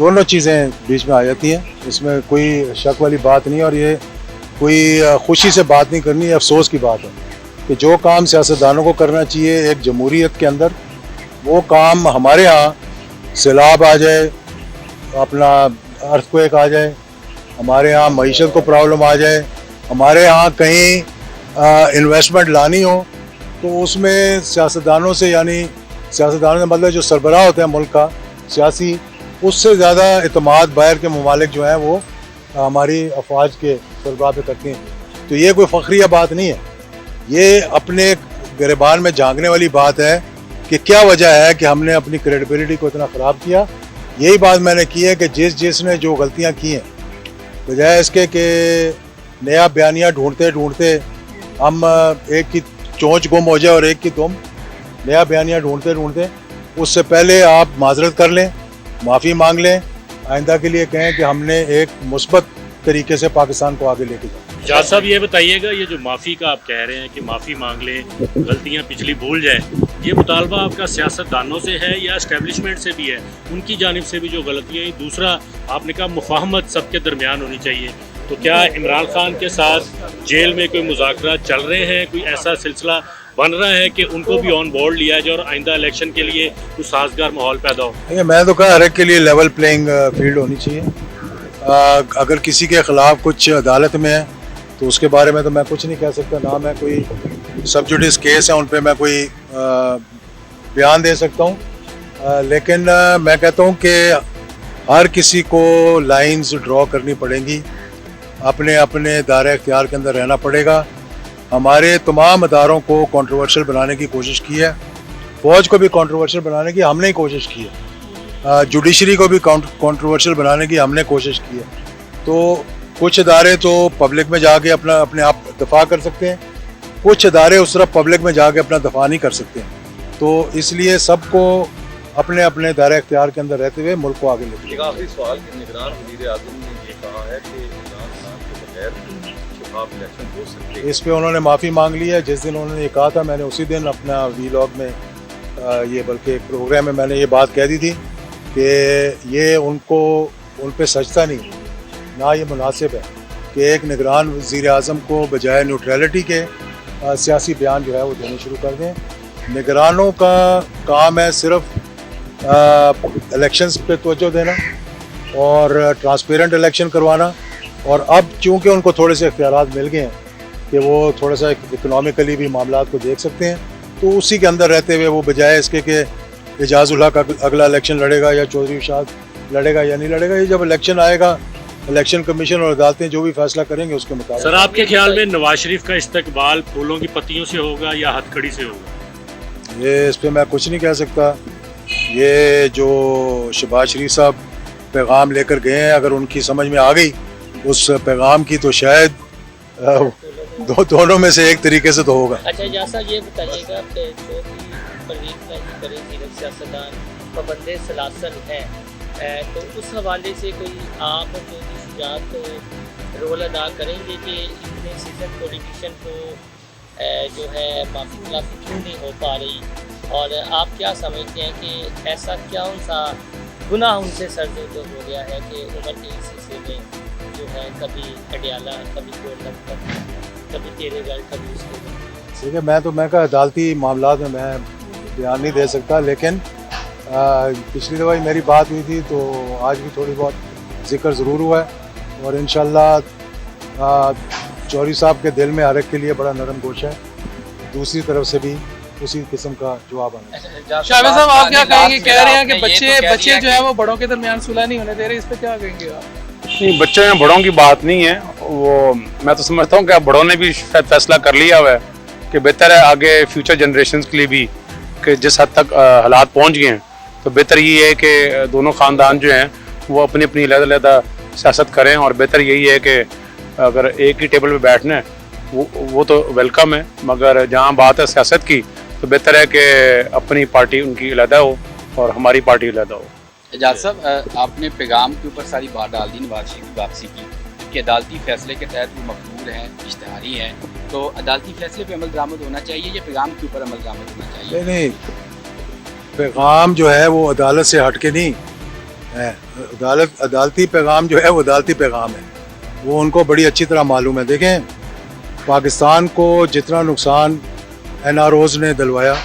दोनों चीज़ें बीच में आ जाती हैं, इसमें कोई शक वाली बात नहीं। और ये कोई खुशी से बात नहीं करनी, अफसोस की बात है कि जो काम सियासतदानों को करना चाहिए एक जमहूरियत के अंदर, वो काम हमारे यहाँ सैलाब आ जाए, अपना अर्थक्वेक आ जाए, हमारे यहाँ मईशत को प्रॉब्लम आ जाए, हमारे यहाँ कहीं इन्वेस्टमेंट लानी हो तो उसमें सियासतदानों से, यानी सियासतदानों का मतलब जो सरबराह होते हैं मुल्क का सियासी, उससे ज़्यादा एतमाद बाहर के ममालिक जो हैं वो हमारी अफवाज के सरबराह पे करती हैं। तो ये कोई फ़ख्रिया बात नहीं है, ये अपने गिरबान में झांकने वाली बात है कि क्या वजह है कि हमने अपनी क्रेडिबिलिटी को इतना ख़राब किया। यही बात मैंने की है कि जिसने जो गलतियाँ की हैं, बजाय इसके कि नया बयानिया ढूंढते ढूंढते हम एक की चोंच गुम हो जाए और एक की दुम, नया बयानिया ढूंढते ढूंढते, उससे पहले आप माजरत कर लें, माफ़ी मांग लें, आइंदा के लिए कहें कि हमने एक मुस्बत तरीके से पाकिस्तान को आगे लेके जाए। जाट साहब ये बताइएगा, ये जो माफ़ी का आप कह रहे हैं कि माफ़ी मांग लें, गलतियां पिछली भूल जाए, ये मुतालबा आपका सियासतदानों से है या इस्टेब्लिशमेंट से भी है, उनकी जानिब से भी जो गलतियाँ? दूसरा आपने कहा मुफाहमत सबके दरमियान होनी चाहिए, तो क्या इमरान खान के साथ जेल में कोई मुज़ाकरा चल रहे हैं, कोई ऐसा सिलसिला बन रहा है कि उनको भी ऑन बोर्ड लिया जाए और आइंदा इलेक्शन के लिए कुछ साजगार माहौल पैदा हो? मैं तो कहा हर एक के लिए लेवल प्लेइंग फील्ड होनी चाहिए। अगर किसी के ख़िलाफ़ कुछ अदालत में है तो उसके बारे में तो मैं कुछ नहीं कह सकता, ना मैं कोई सब जुडिस केस है उन पर मैं कोई बयान दे सकता हूँ। लेकिन मैं कहता हूँ कि हर किसी को लाइंस ड्रॉ करनी पड़ेंगी, अपने अपने दायरे इख्तियार के अंदर रहना पड़ेगा। हमारे तमाम अदारों को कंट्रोवर्शियल बनाने की कोशिश की है, फ़ौज को भी कंट्रोवर्शियल बनाने की हमने ही कोशिश की है, जुडिशरी को भी कंट्रोवर्शियल बनाने की हमने कोशिश की है। तो कुछ अदारे तो पब्लिक में जाके अपने आप दफा कर सकते हैं, कुछ अदारे उस तरफ पब्लिक में जाके अपना दफा नहीं कर सकते हैं। तो इसलिए सबको अपने अपने दायरे इख्तियार के अंदर रहते हुए मुल्क को आगे लेके। एक आखिरी सवाल कि निगरान वज़ीर आज़म ने ये कहा है कि इमरान खान के बगैर शफाफ इलेक्शन हो सकते हैं। इस पे उन्होंने माफ़ी मांग ली है। जिस दिन उन्होंने ये कहा था, मैंने उसी दिन अपना वीलॉग में ये बल्कि एक प्रोग्राम में मैंने ये बात कह दी थी कि ये उन पर सजता नहीं, ना ये मुनासिब है कि एक निगरान वज़ीर आज़म को बजाय न्यूट्रलिटी के सियासी बयान जो है वो देने शुरू कर दें। निगरानों का काम है सिर्फ इलेक्शंस पे तवज्जो देना और ट्रांसपेरेंट इलेक्शन करवाना। और अब चूँकि उनको थोड़े से इख्तियारात मिल गए हैं कि वो थोड़ा सा इकनॉमिकली भी मामलात को देख सकते हैं, तो उसी के अंदर रहते हुए वो बजाय इसके कि एजाज़ुल हक अगला इलेक्शन लड़ेगा या चौधरी शाद लड़ेगा या नहीं लड़ेगा, ये जब इलेक्शन आएगा इलेक्शन कमीशन और अदालतें जो भी फैसला करेंगे उसके मुताबिक। सर, आपके ख्याल में नवाज शरीफ का इस्तकबाल फूलों की पत्तियों से होगा या हथकड़ी से होगा? ये इस पर मैं कुछ नहीं कह सकता। ये जो शहबाज शरीफ साहब पैगाम लेकर गए हैं, अगर उनकी समझ में आ गई उस पैगाम की, तो शायद दोनों में से एक तरीके से तो होगा। अच्छा जैसा ये बताइएगा कि जो भी परवीन का ही करे सियासतदान पाबंदे सलासल हैं, तो उस हवाले से कोई आप चौधरी शुजात रोल अदा करेंगे कि इतने सीजन पॉलिटिशियन को जो है माफ़ी खिलाफी क्यों नहीं हो पा रही, और आप क्या समझते हैं कि ऐसा क्या सा गुनाह उनसे सरजद हो गया है कि उम्र के इस हिस्से में जो है कभी अडियाला, कभी गोलम, कभी तेरेगढ़, कभी उसके ठीक है। मैं कहा अदालती मामलात में मैं बयान नहीं दे सकता, लेकिन पिछली दफ़ा मेरी बात हुई थी तो आज भी थोड़ी बहुत जिक्र ज़रूर हुआ है, और इंशाल्लाह चौधरी साहब के दिल में हर एक के लिए बड़ा नरम गोश है, दूसरी तरफ से भी उसी किस्म का जवाब आना है। शामिल साहब, आप क्या कहेंगे? कह रहे हैं कि बच्चे जो है वो बड़ों के दरमियान सुलह नहीं होने दे रहे, इस पर क्या कहेंगे आप? नहीं, बच्चों में बड़ों की बात नहीं है, वो मैं तो समझता हूँ कि बड़ों ने भी शायद फैसला कर लिया हुआ है कि बेहतर है आगे फ्यूचर जनरेशन के लिए भी कि जिस हद तक हालात पहुँच गए हैं, तो बेहतर ये है कि दोनों ख़ानदान जो हैं वो अपनी अपनी अलग-अलग सियासत करें, और बेहतर यही है कि अगर एक ही टेबल पे बैठना है वो तो वेलकम है, मगर जहाँ बात है सियासत की तो बेहतर है कि अपनी पार्टी उनकी अलहदा हो और हमारी पार्टी अलहदा हो। एजाज साहब, आपने पैगाम के ऊपर सारी बात डाल दी नवाज शरीफ की वापसी की कि अदालती फैसले के तहत वो मकबूल हैं, इश्तिहारी हैं, तो अदालती फैसले पे अमल दरामद होना चाहिए या पैगाम के ऊपर अमल दरामद होना चाहिए? नहीं, पैगाम जो है वो अदालत से हट के नहीं, है। अदालती पैगाम जो है वो अदालती पैगाम है, वो उनको बड़ी अच्छी तरह मालूम है। देखें, पाकिस्तान को जितना नुकसान NROs ने दिलवाया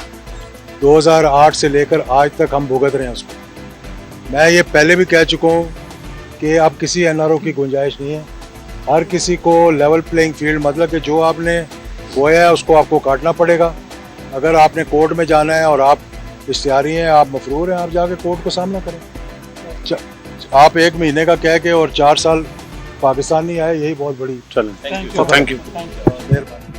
2008 से लेकर आज तक हम भुगत रहे हैं उसको। मैं ये पहले भी कह चुका हूँ कि अब किसी NRO की गुंजाइश नहीं है। हर किसी को लेवल प्लेइंग फील्ड, मतलब कि जो आपने बोया है उसको आपको काटना पड़ेगा। अगर आपने कोर्ट में जाना है और आप इश्तिहारी हैं, आप मफरूर हैं, आप जाके कोर्ट को सामना करें। आप 1 महीने का कह के और 4 साल पाकिस्तान नहीं आए, यही बहुत बड़ी चलें, थैंक यू। मेहरबानी।